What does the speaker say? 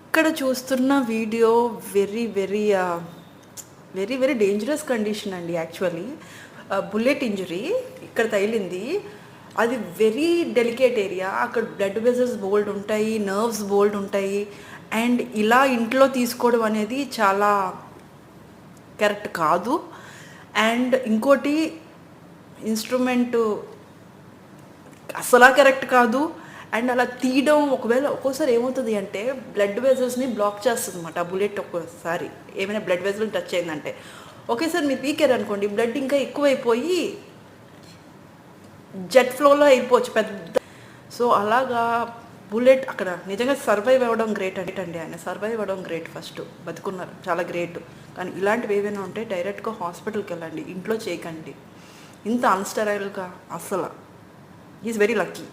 ఇక్కడ చూస్తున్న video very very very very dangerous condition అండి. యాక్చువల్లీ బుల్లెట్ ఇంజరీ ఇక్కడ తగిలింది. అది వెరీ డెలికేట్ ఏరియా. అక్కడ బ్లడ్ వెజల్స్ బోల్డ్ ఉంటాయి, నర్వ్స్ బోల్డ్ ఉంటాయి. అండ్ ఇలా ఇంట్లో తీసుకోవడం అనేది చాలా కరెక్ట్ కాదు. అండ్ ఇంకోటి, ఇన్స్ట్రుమెంటు అసలా కరెక్ట్ కాదు. అండ్ అలా తీయడం ఒకవేళ ఒక్కోసారి ఏమవుతుంది అంటే బ్లడ్ వెజల్స్ని బ్లాక్ చేస్తుంది అనమాట బుల్లెట్. ఒక్కోసారి ఏమైనా బ్లడ్ వెజల్ టచ్ అయిందంటే ఒకేసారి మీరు పీకారు అనుకోండి, బ్లడ్ ఇంకా ఎక్కువైపోయి జెట్ ఫ్లోలో అయిపోవచ్చు పెద్ద. సో అలాగా బుల్లెట్ అక్కడ నిజంగా సర్వైవ్ అవ్వడం గ్రేట్ అండి. ఆయన సర్వైవ్ అవ్వడం గ్రేట్. ఫస్ట్ బతుకున్నారు, చాలా గ్రేట్. కానీ ఇలాంటివి ఏవైనా ఉంటే డైరెక్ట్గా హాస్పిటల్కి వెళ్ళండి, ఇంట్లో చేయకండి ఇంత అన్స్టెరైల్గా. అస్సలు ఈజ్ వెరీ లక్కీ.